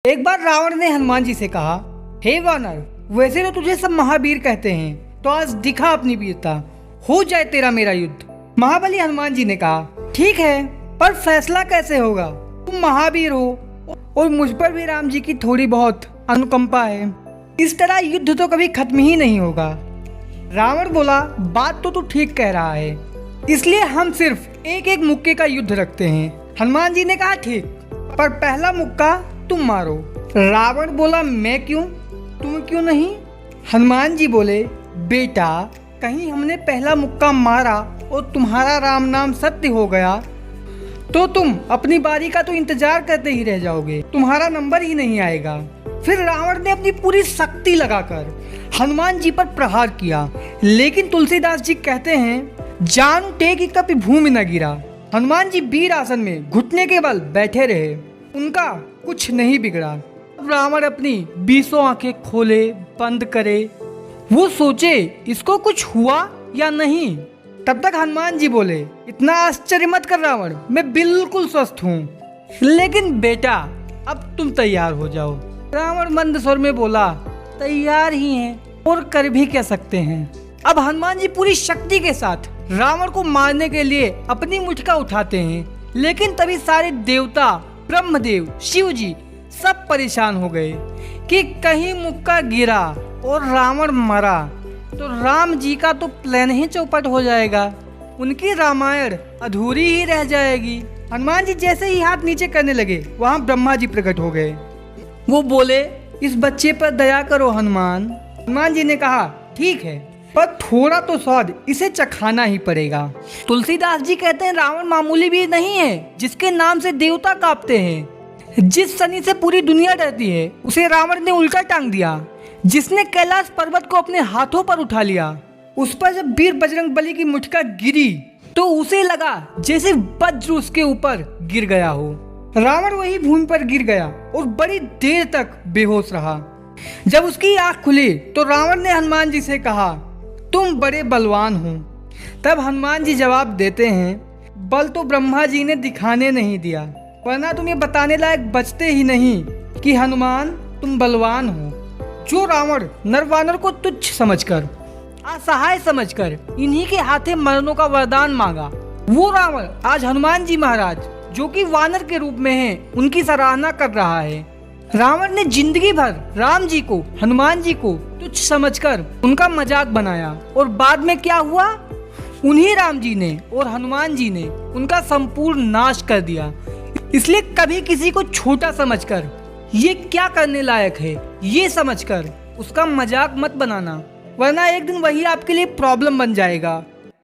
एक बार रावण ने हनुमान जी से कहा, हे वानर, वैसे तो तुझे सब महावीर कहते हैं, तो आज दिखा अपनी वीरता, हो जाए तेरा मेरा युद्ध। महाबली हनुमान जी ने कहा, ठीक है, पर फैसला कैसे होगा? तुम महावीर हो और मुझ पर भी राम जी की थोड़ी बहुत अनुकंपा है। इस तरह युद्ध तो कभी खत्म ही नहीं होगा। रावण बोला, बात तो तू ठीक कह रहा है, इसलिए हम सिर्फ एक एक मुक्के का युद्ध रखते हैं। हनुमान जी ने कहा, ठीक, पर पहला मुक्का तुम मारो। रावण बोला, मैं क्यों, तुम क्यों नहीं? हनुमान जी बोले, बेटा, कहीं हमने पहला मुक्का मारा और तुम्हारा राम नाम सत्य हो गया तो तुम अपनी बारी का तो इंतजार करते ही रह जाओगे, तुम्हारा नंबर ही नहीं आएगा। फिर रावण ने अपनी पूरी शक्ति लगाकर हनुमान जी पर प्रहार किया, लेकिन तुलसीदास जी कहते हैं, जान टेकी कभी भूमि न गिरा। हनुमान जी वीर आसन में घुटने के बल बैठे रहे, उनका कुछ नहीं बिगड़ा। रावण अपनी 20 आंखें खोले बंद करे, वो सोचे इसको कुछ हुआ या नहीं। तब तक हनुमान जी बोले, इतना आश्चर्य मत कर रावण, मैं बिल्कुल स्वस्थ हूँ, लेकिन बेटा अब तुम तैयार हो जाओ। रावण मंद स्वर में बोला, तैयार ही हैं और कर भी क्या सकते हैं। अब हनुमान जी पूरी शक्ति के साथ रावण को मारने के लिए अपनी मुठका उठाते हैं, लेकिन तभी सारे देवता, ब्रह्मदेव, शिव जी सब परेशान हो गए कि कहीं मुक्का गिरा और रावण मरा तो राम जी का तो प्लान ही चौपट हो जाएगा, उनकी रामायण अधूरी ही रह जाएगी। हनुमान जी जैसे ही हाथ नीचे करने लगे, वहाँ ब्रह्मा जी प्रकट हो गए। वो बोले, इस बच्चे पर दया करो हनुमान। हनुमान जी ने कहा, ठीक है, पर थोड़ा तो स्वाद इसे चखाना ही पड़ेगा। तुलसीदास जी कहते हैं, रावण मामूली भी नहीं है जिसके नाम से देवता कांपते हैं। जिस शनि से पूरी दुनिया डरती है, उसे रावण ने उल्टा टांग दिया। जिसने कैलाश पर्वत को अपने हाथों पर उठा लिया, उस पर जब वीर बजरंग बली की मुठका गिरी तो उसे लगा जैसे वज्र उसके ऊपर गिर गया हो। रावण वही भूमि पर गिर गया और बड़ी देर तक बेहोश रहा। जब उसकी आंख खुली तो रावण ने हनुमान जी से कहा, तुम बड़े बलवान हो। तब हनुमान जी जवाब देते हैं, बल तो ब्रह्मा जी ने दिखाने नहीं दिया, वरना तुम ये बताने लायक बचते ही नहीं कि हनुमान तुम बलवान हो। जो रावण नरवानर को तुच्छ समझकर, असहाय समझकर इन्हीं के हाथे मरनों का वरदान मांगा, वो रावण आज हनुमान जी महाराज, जो कि वानर के रूप में हैं, उनकी सराहना कर रहा है। रावण ने जिंदगी भर राम जी को, हनुमान जी को तुच्छ समझकर उनका मजाक बनाया, और बाद में क्या हुआ? उन्हीं राम जी ने और हनुमान जी ने उनका संपूर्ण नाश कर दिया। इसलिए कभी किसी को छोटा समझकर ये क्या करने लायक है, ये समझकर उसका मजाक मत बनाना, वरना एक दिन वही आपके लिए प्रॉब्लम बन जाएगा।